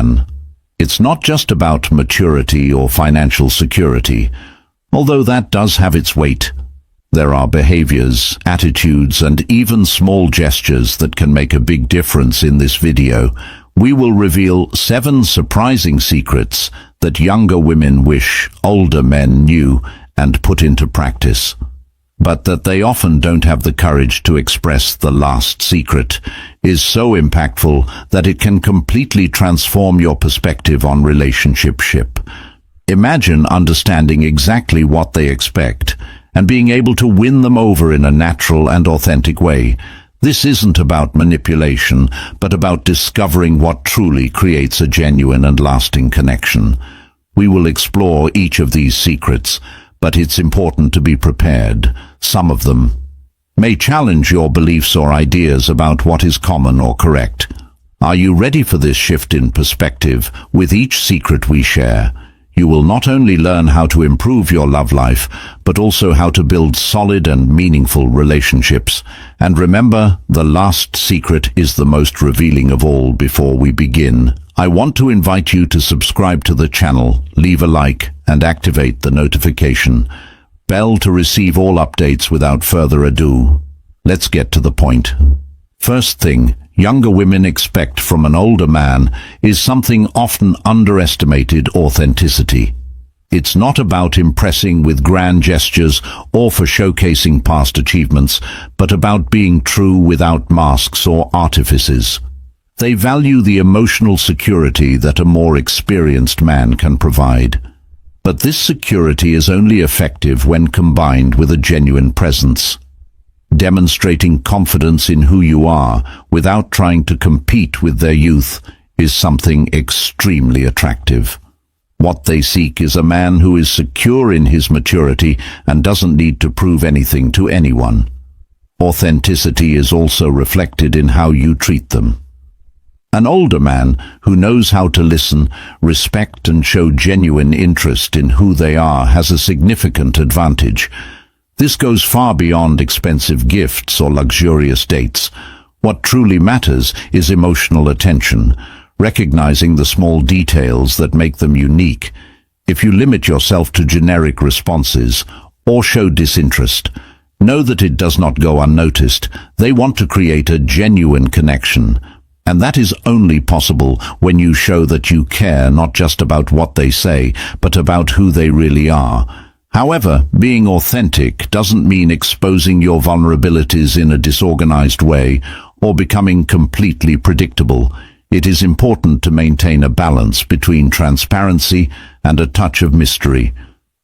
man. It's not just about maturity or financial security, although that does have its weight. There are behaviors, attitudes, and even small gestures that can make a big difference. In this video, we will reveal 7 surprising secrets that younger women wish older men knew and put into practice, but that they often don't have the courage to express. The last secret is so impactful that it can completely transform your perspective on relationship. Imagine understanding exactly what they expect and being able to win them over in a natural and authentic way. This isn't about manipulation, but about discovering what truly creates a genuine and lasting connection. We will explore each of these secrets, but it's important to be prepared. Some of them may challenge your beliefs or ideas about what is common or correct. Are you ready for this shift in perspective? With each secret we share, you will not only learn how to improve your love life, but also how to build solid and meaningful relationships. And remember, the last secret is the most revealing of all. Before we begin, I want to invite you to subscribe to the channel, leave a like, and activate the notification bell to receive all updates. Without further ado, let's get to the point. First thing younger women expect from an older man is something often underestimated: authenticity. It's not about impressing with grand gestures or for showcasing past achievements, but about being true without masks or artifices. They value the emotional security that a more experienced man can provide. But this security is only effective when combined with a genuine presence. Demonstrating confidence in who you are without trying to compete with their youth is something extremely attractive. What they seek is a man who is secure in his maturity and doesn't need to prove anything to anyone. Authenticity is also reflected in how you treat them. An older man who knows how to listen, respect, and show genuine interest in who they are has a significant advantage. This goes far beyond expensive gifts or luxurious dates. What truly matters is emotional attention, recognizing the small details that make them unique. If you limit yourself to generic responses or show disinterest, know that it does not go unnoticed. They want to create a genuine connection, and that is only possible when you show that you care not just about what they say, but about who they really are. However, being authentic doesn't mean exposing your vulnerabilities in a disorganized way or becoming completely predictable. It is important to maintain a balance between transparency and a touch of mystery.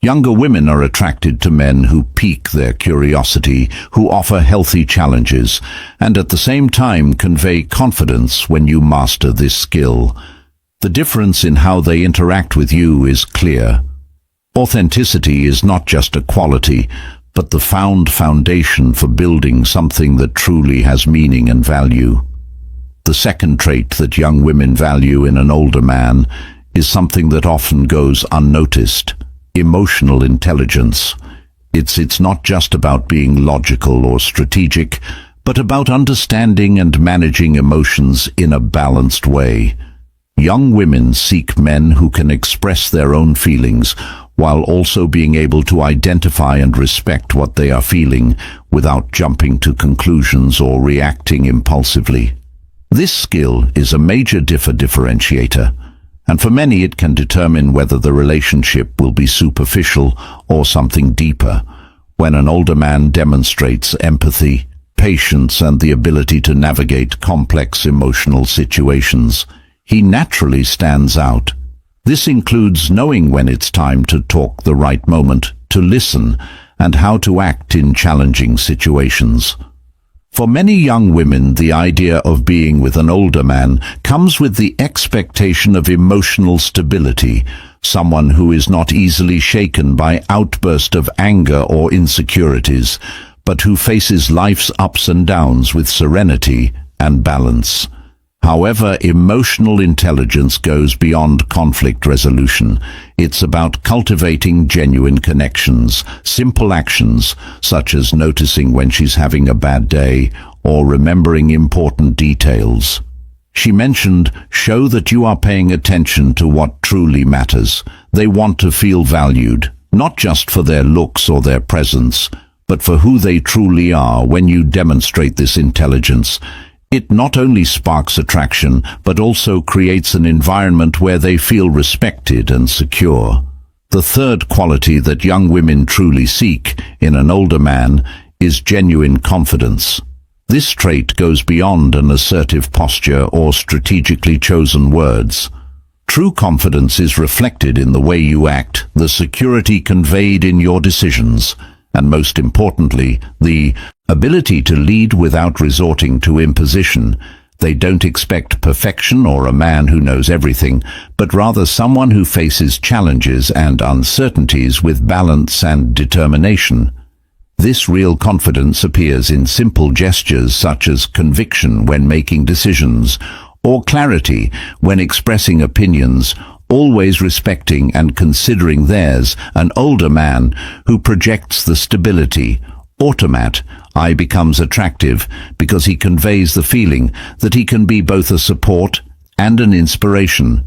Younger women are attracted to men who pique their curiosity, who offer healthy challenges, and at the same time convey confidence. When you master this skill, the difference in how they interact with you is clear. Authenticity is not just a quality, but the foundation for building something that truly has meaning and value. The second trait that young women value in an older man is something that often goes unnoticed: emotional intelligence. It's not just about being logical or strategic, but about understanding and managing emotions in a balanced way. Young women seek men who can express their own feelings while also being able to identify and respect what they are feeling without jumping to conclusions or reacting impulsively. This skill is a major differentiator, and for many it can determine whether the relationship will be superficial or something deeper. When an older man demonstrates empathy, patience, and the ability to navigate complex emotional situations, he naturally stands out. This includes knowing when it's time to talk, the right moment to listen, and how to act in challenging situations. For many young women, the idea of being with an older man comes with the expectation of emotional stability, someone who is not easily shaken by outbursts of anger or insecurities, but who faces life's ups and downs with serenity and balance. However, emotional intelligence goes beyond conflict resolution. It's about cultivating genuine connections, simple actions such as noticing when she's having a bad day or remembering important details. She mentioned, show that you are paying attention to what truly matters. They want to feel valued, not just for their looks or their presence, but for who they truly are. When you demonstrate this intelligence, it not only sparks attraction, but also creates an environment where they feel respected and secure. The third quality that young women truly seek in an older man is genuine confidence. This trait goes beyond an assertive posture or strategically chosen words. True confidence is reflected in the way you act, the security conveyed in your decisions, and most importantly, the ability to lead without resorting to imposition. They don't expect perfection or a man who knows everything, but rather someone who faces challenges and uncertainties with balance and determination. This real confidence appears in simple gestures such as conviction when making decisions, or clarity when expressing opinions, always respecting and considering theirs. An older man who projects the stability, automat, I becomes attractive because he conveys the feeling that he can be both a support and an inspiration.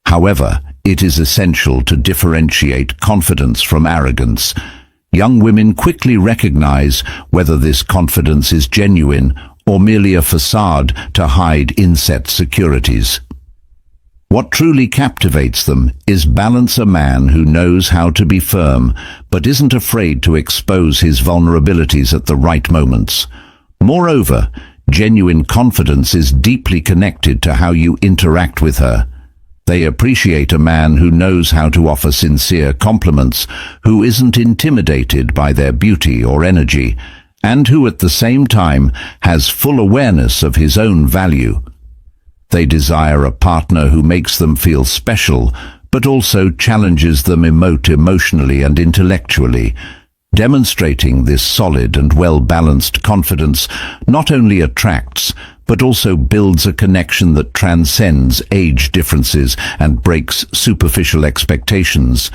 However, it is essential to differentiate confidence from arrogance. Young women quickly recognize whether this confidence is genuine or merely a facade to hide inset securities. What truly captivates them is balance, a man who knows how to be firm but isn't afraid to expose his vulnerabilities at the right moments. Moreover, genuine confidence is deeply connected to how you interact with her. They appreciate a man who knows how to offer sincere compliments, who isn't intimidated by their beauty or energy, and who at the same time has full awareness of his own value. They desire a partner who makes them feel special, but also challenges them emotionally and intellectually. Demonstrating this solid and well-balanced confidence not only attracts, but also builds a connection that transcends age differences and breaks superficial expectations.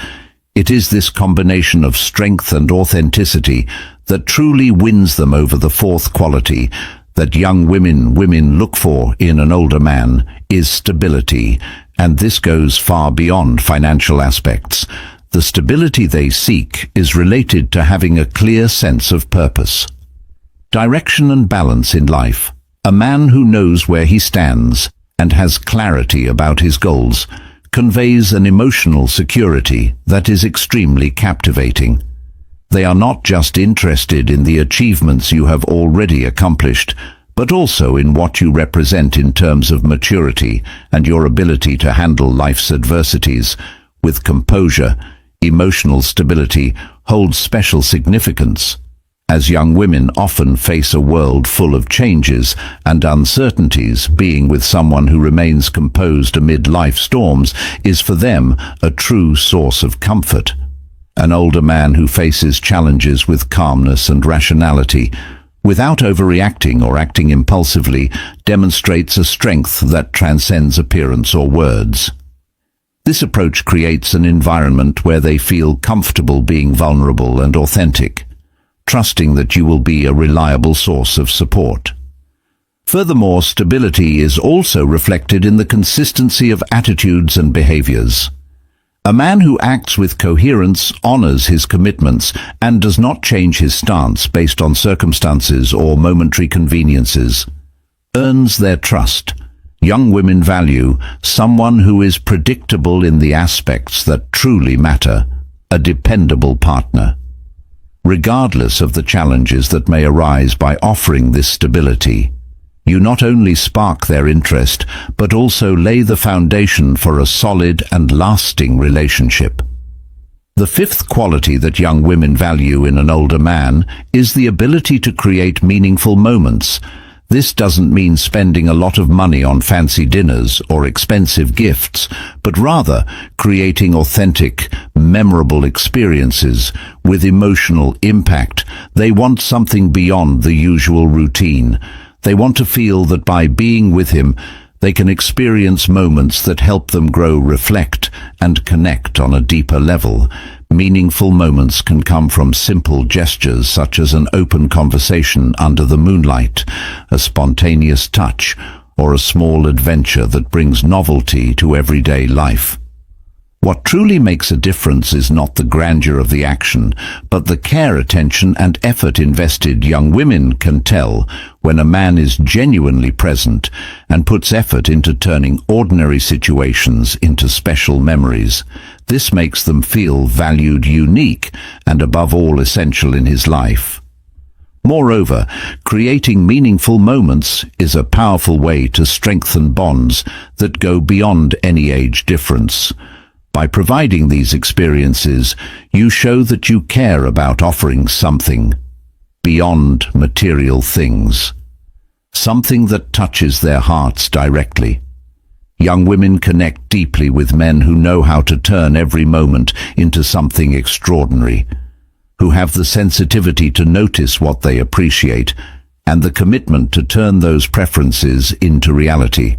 It is this combination of strength and authenticity that truly wins them over. The fourth quality that young women look for in an older man is stability, and this goes far beyond financial aspects. The stability they seek is related to having a clear sense of purpose, direction and balance in life. A man who knows where he stands and has clarity about his goals conveys an emotional security that is extremely captivating. They are not just interested in the achievements you have already accomplished, but also in what you represent in terms of maturity and your ability to handle life's adversities with composure. Emotional stability holds special significance, as young women often face a world full of changes and uncertainties. Being with someone who remains composed amid life storms is for them a true source of comfort. An older man who faces challenges with calmness and rationality, without overreacting or acting impulsively, demonstrates a strength that transcends appearance or words. This approach creates an environment where they feel comfortable being vulnerable and authentic, trusting that you will be a reliable source of support. Furthermore, stability is also reflected in the consistency of attitudes and behaviors. A man who acts with coherence, honors his commitments, and does not change his stance based on circumstances or momentary conveniences, earns their trust. Young women value someone who is predictable in the aspects that truly matter, a dependable partner. Regardless of the challenges that may arise, by offering this stability, you not only spark their interest, but also lay the foundation for a solid and lasting relationship. The fifth quality that young women value in an older man is the ability to create meaningful moments. This doesn't mean spending a lot of money on fancy dinners or expensive gifts, but rather creating authentic, memorable experiences with emotional impact. They want something beyond the usual routine. They want to feel that by being with him, they can experience moments that help them grow, reflect, and connect on a deeper level. Meaningful moments can come from simple gestures such as an open conversation under the moonlight, a spontaneous touch, or a small adventure that brings novelty to everyday life. What truly makes a difference is not the grandeur of the action, but the care, attention, and effort invested. Young women can tell when a man is genuinely present and puts effort into turning ordinary situations into special memories. This makes them feel valued, unique, and above all essential in his life. Moreover, creating meaningful moments is a powerful way to strengthen bonds that go beyond any age difference. By providing these experiences, you show that you care about offering something beyond material things, something that touches their hearts directly. Young women connect deeply with men who know how to turn every moment into something extraordinary, who have the sensitivity to notice what they appreciate and the commitment to turn those preferences into reality.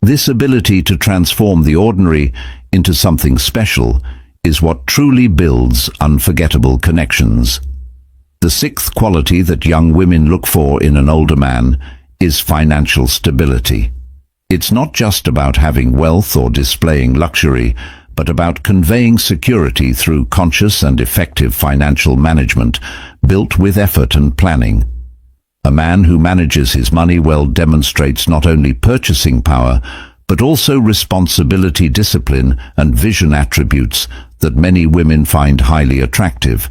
This ability to transform the ordinary into something special is what truly builds unforgettable connections. The sixth quality that young women look for in an older man is financial stability. It's not just about having wealth or displaying luxury, but about conveying security through conscious and effective financial management, built with effort and planning. A man who manages his money well demonstrates not only purchasing power, but also responsibility, discipline, and vision, attributes that many women find highly attractive.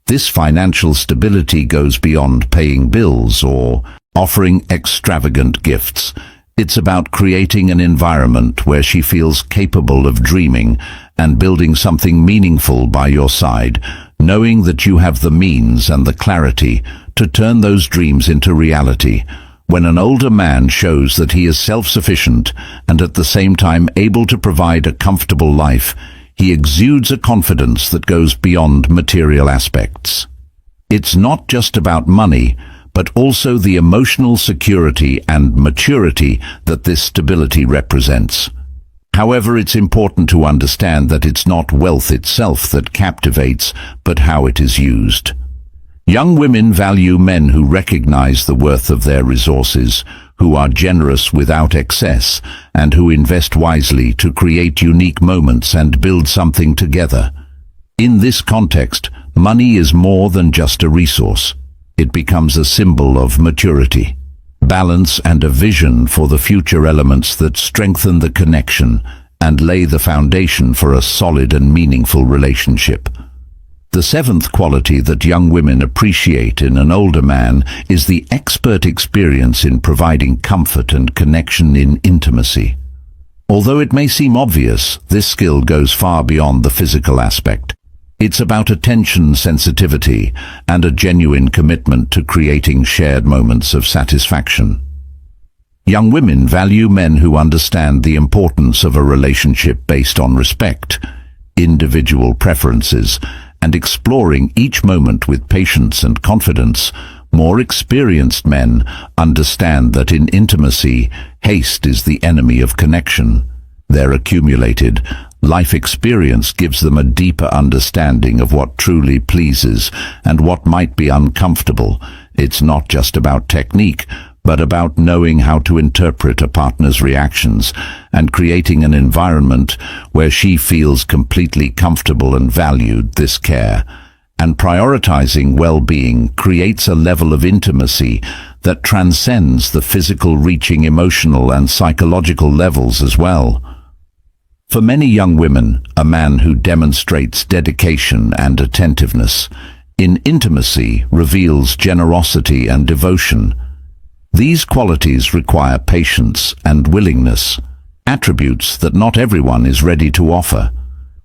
This financial stability goes beyond paying bills or offering extravagant gifts. It's about creating an environment where she feels capable of dreaming and building something meaningful by your side, knowing that you have the means and the clarity to turn those dreams into reality. When an older man shows that he is self-sufficient and at the same time able to provide a comfortable life, he exudes a confidence that goes beyond material aspects. It's not just about money, but also the emotional security and maturity that this stability represents. However, it's important to understand that it's not wealth itself that captivates, but how it is used. Young women value men who recognize the worth of their resources, who are generous without excess, and who invest wisely to create unique moments and build something together. In this context, money is more than just a resource. It becomes a symbol of maturity, balance, and a vision for the future, elements that strengthen the connection and lay the foundation for a solid and meaningful relationship. The seventh quality that young women appreciate in an older man is the expert experience in providing comfort and connection in intimacy. Although it may seem obvious, this skill goes far beyond the physical aspect. It's about attention, sensitivity, and a genuine commitment to creating shared moments of satisfaction. Young women value men who understand the importance of a relationship based on respect, individual preferences, and exploring each moment with patience and confidence. More experienced men understand that in intimacy, haste is the enemy of connection. Their accumulated life experience gives them a deeper understanding of what truly pleases and what might be uncomfortable. It's not just about technique, but about knowing how to interpret a partner's reactions and creating an environment where she feels completely comfortable and valued. This care and prioritizing well-being creates a level of intimacy that transcends the physical, reaching emotional and psychological levels as well. For many young women, a man who demonstrates dedication and attentiveness in intimacy reveals generosity and devotion. These qualities require patience and willingness, attributes that not everyone is ready to offer.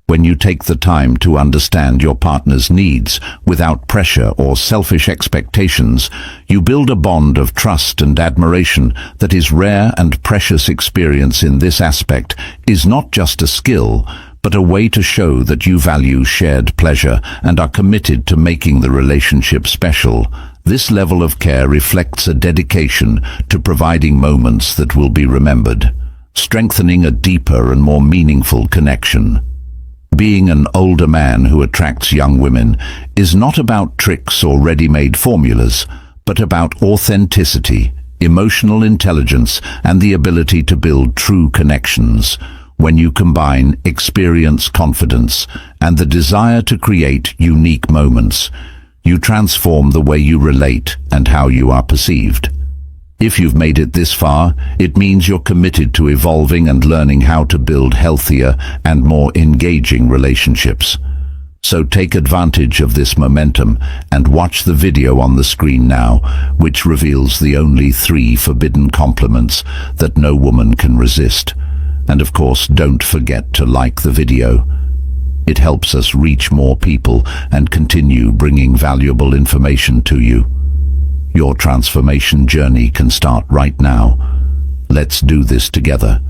When you take the time to understand your partner's needs without pressure or selfish expectations, you build a bond of trust and admiration that is rare and precious. Experience in this aspect is not just a skill, but a way to show that you value shared pleasure and are committed to making the relationship special. This level of care reflects a dedication to providing moments that will be remembered, strengthening a deeper and more meaningful connection. Being an older man who attracts young women is not about tricks or ready-made formulas, but about authenticity, emotional intelligence, and the ability to build true connections. When you combine experience, confidence, and the desire to create unique moments, you transform the way you relate and how you are perceived. If you've made it this far, it means you're committed to evolving and learning how to build healthier and more engaging relationships. So take advantage of this momentum and watch the video on the screen now, which reveals the only 3 forbidden compliments that no woman can resist. And of course, don't forget to like the video. It helps us reach more people and continue bringing valuable information to you. Your transformation journey can start right now. Let's do this together.